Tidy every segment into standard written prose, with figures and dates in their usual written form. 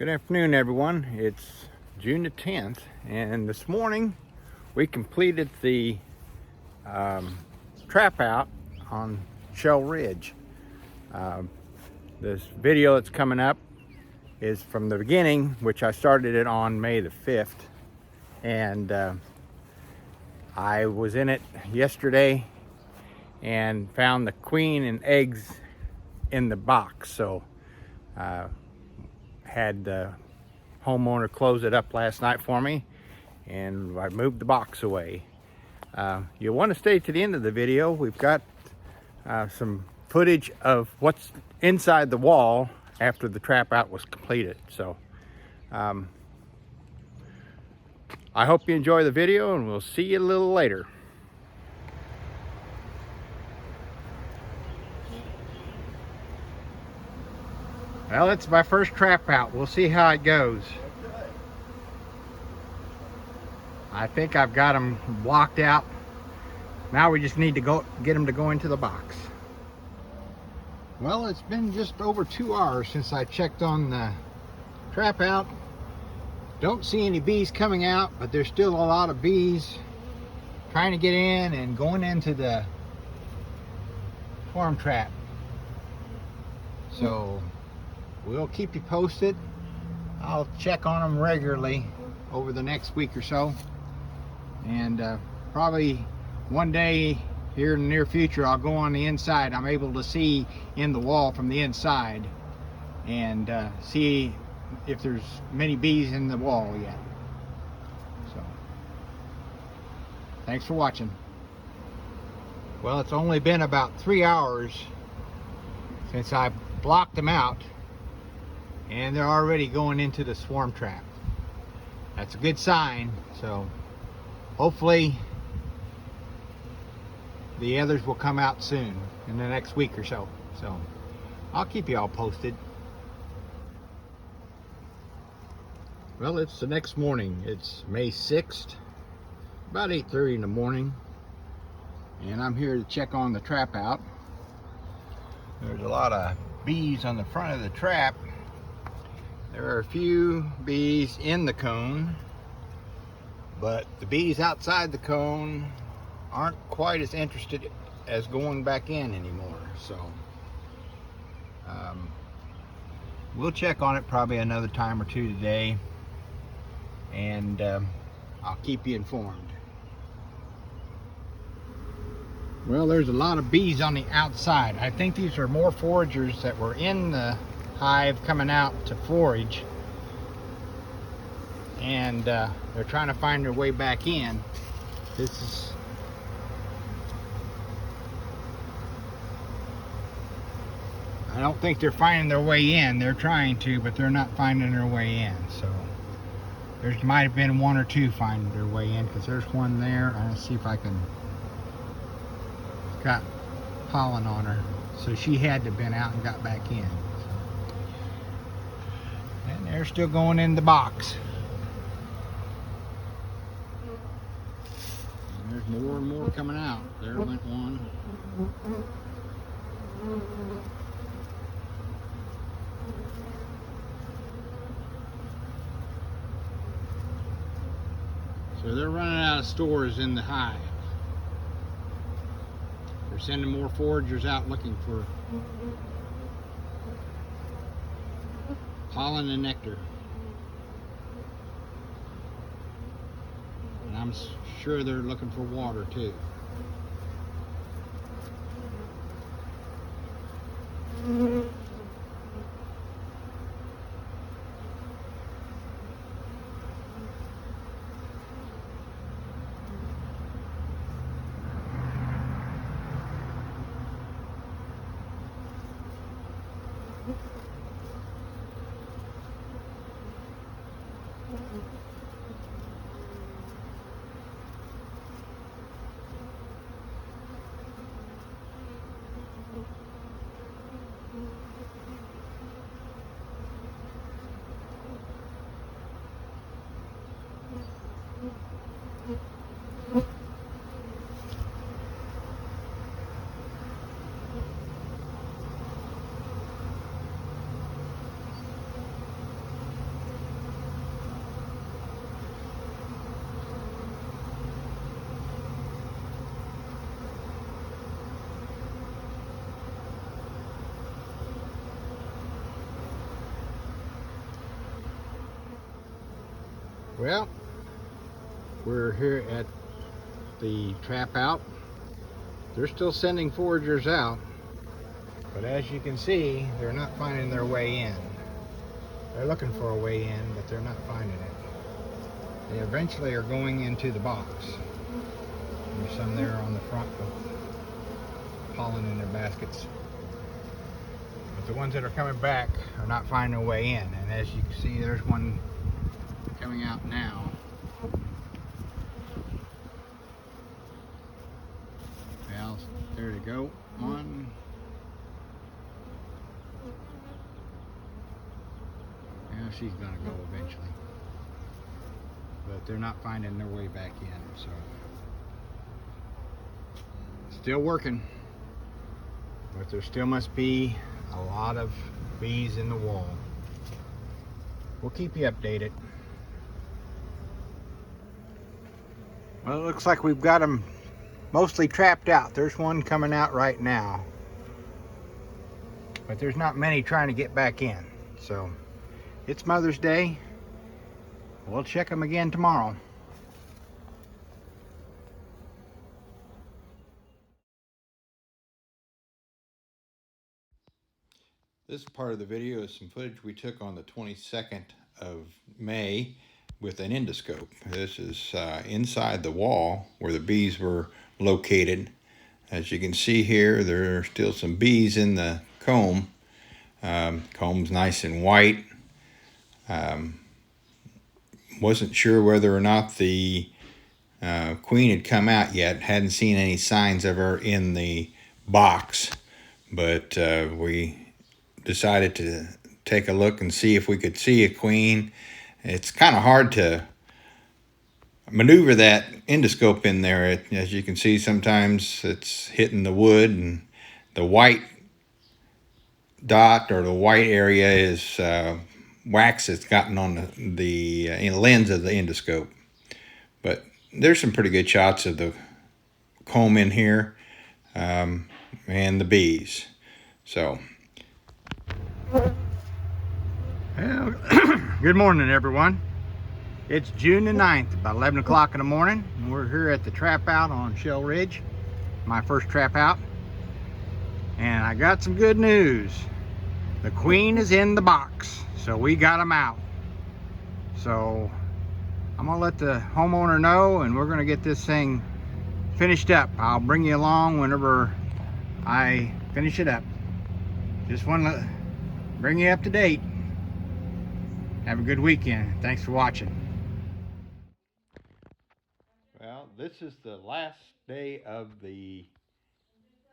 Good afternoon, everyone. It's June the 10th, and this morning we completed the trap out on Shellridge. This video that's coming up is from the beginning, which I started it on May the 5th, and I was in it yesterday and found the queen and eggs in the box. So had the homeowner close it up last night for me, and I moved the box away. You'll want to stay to the end of the video. We've got some footage of what's inside the wall after the trap out was completed. So I hope you enjoy the video, and we'll see you a little later. Well, it's my first trap out. We'll see how it goes. I think I've got them blocked out. Now we just need to get them to go into the box. Well, it's been just over 2 hours since I checked on the trap out. Don't see any bees coming out, but there's still a lot of bees trying to get in and going into the swarm trap. So we'll keep you posted. I'll check on them regularly over the next week or so, and probably one day here in the near future I'll go on the inside. I'm able to see in the wall from the inside and see if there's many bees in the wall yet. So thanks for watching. Well, it's only been about 3 hours since I blocked them out, and they're already going into the swarm trap. That's a good sign. So hopefully the others will come out soon, in the next week or so. So I'll keep you all posted. Well, it's the next morning. It's May 6th, about 8:30 in the morning, and I'm here to check on the trap out. There's a lot of bees on the front of the trap. There are a few bees in the cone, but the bees outside the cone aren't quite as interested as going back in anymore. So we'll check on it probably another time or two today, and I'll keep you informed. Well, there's a lot of bees on the outside. I think these are more foragers that were in the hive coming out to forage, and they're trying to find their way back in. I don't think they're finding their way in. They're trying to, but they're not finding their way in. So there might have been one or two finding their way in, because there's one there. I'm gonna see if I can. It's got pollen on her, so she had to have been out and got back in. And they're still going in the box. And there's more and more coming out. There went one. So they're running out of stores in the hive. They're sending more foragers out looking for pollen and nectar. And I'm sure they're looking for water too. Well, we're here at the trap out. They're still sending foragers out, but as you can see, they're not finding their way in. They're looking for a way in, but they're not finding it. They eventually are going into the box. There's some there on the front with pollen in their baskets. But the ones that are coming back are not finding a way in. And as you can see, there's one coming out now. Well, there to go. One. Yeah, she's gonna go eventually. But they're not finding their way back in, so. Still working. But there still must be a lot of bees in the wall. We'll keep you updated. Well, it looks like we've got them mostly trapped out. There's one coming out right now. But there's not many trying to get back in. So, it's Mother's Day. We'll check them again tomorrow. This part of the video is some footage we took on the 22nd of May with an endoscope. This is inside the wall where the bees were located. As you can see here, there are still some bees in the comb. Comb's nice and white. Wasn't sure whether or not the queen had come out yet. Hadn't seen any signs of her in the box, but we decided to take a look and see if we could see a queen. It's kind of hard to maneuver that endoscope in there. As you can see, sometimes it's hitting the wood, and the white dot or the white area is wax that's gotten on the lens of the endoscope. But there's some pretty good shots of the comb in here and the bees. So, well, good morning, everyone. It's June the 9th, about 11 o'clock in the morning, and we're here at the trap out on Shellridge, my first trap out. And I got some good news. The queen is in the box, so we got them out. So I'm gonna let the homeowner know, and we're gonna get this thing finished up. I'll bring you along whenever I finish it up. Just want to bring you up to date. Have a good weekend. Thanks for watching. Well, this is the last day of the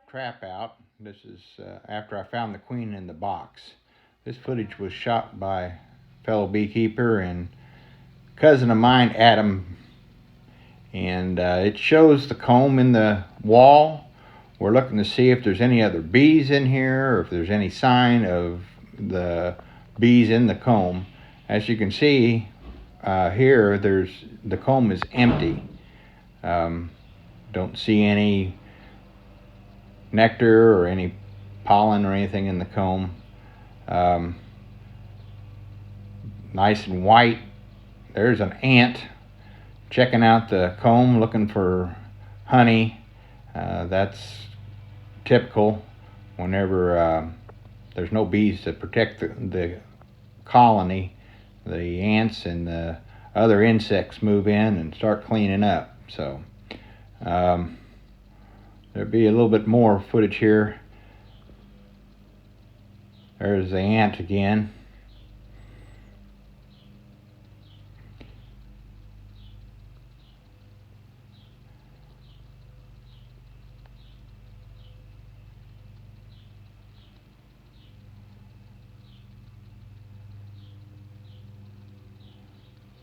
trap out. This is after I found the queen in the box. This footage was shot by a fellow beekeeper and cousin of mine, Adam, and it shows the comb in the wall. We're looking to see if there's any other bees in here, or if there's any sign of the bees in the comb. As you can see here, the comb is empty. Don't see any nectar or any pollen or anything in the comb. Nice and white. There's an ant checking out the comb looking for honey. That's typical whenever there's no bees to protect the colony. The ants and the other insects move in and start cleaning up. So there'll be a little bit more footage here. There's the ant again.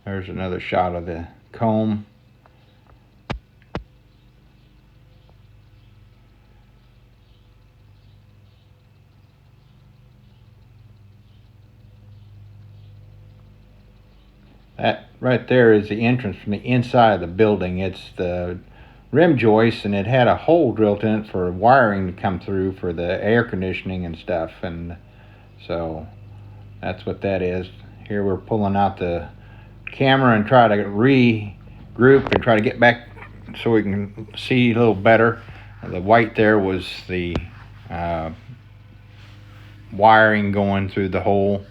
There's another shot of the comb. That right there is the entrance from the inside of the building. It's the rim joist, and it had a hole drilled in it for wiring to come through for the air conditioning and stuff. And so that's what that is. Here we're pulling out the camera and try to regroup and try to get back so we can see a little better. The white there was the wiring going through the hole,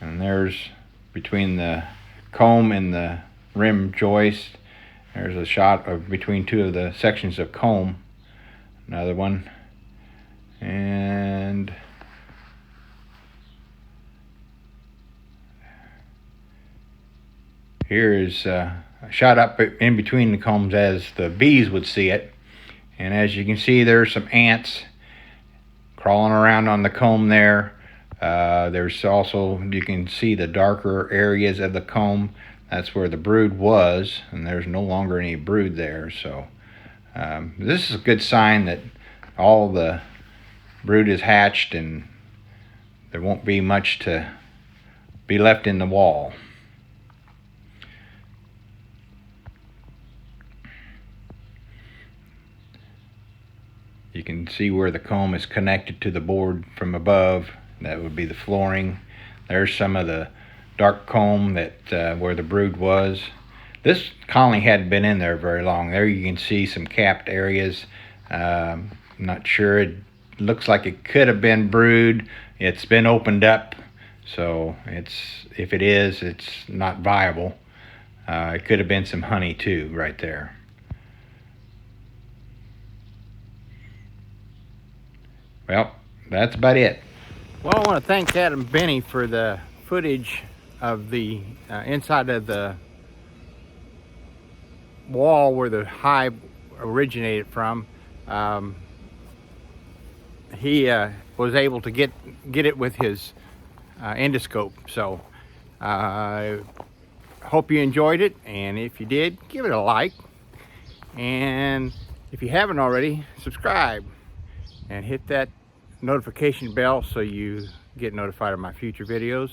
and there's between the comb and the rim joist, there's a shot of between two of the sections of comb, another one, and here is a shot up in between the combs as the bees would see it. And as you can see, there's some ants crawling around on the comb there. There's also, you can see the darker areas of the comb. That's where the brood was, and there's no longer any brood there. So this is a good sign that all the brood is hatched and there won't be much to be left in the wall. You can see where the comb is connected to the board from above. That would be the flooring. There's some of the dark comb that where the brood was. This colony hadn't been in there very long. There you can see some capped areas. I'm not sure. It looks like it could have been brood. It's been opened up, so if it is, it's not viable. It could have been some honey too right there. Well, that's about it. Well, I want to thank Adam Benny for the footage of the inside of the wall where the hive originated from. He was able to get it with his endoscope. So I hope you enjoyed it, and if you did, give it a like, and if you haven't already, subscribe and hit that notification bell so you get notified of my future videos.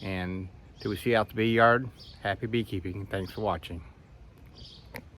And till we see you out the bee yard, happy beekeeping. Thanks for watching.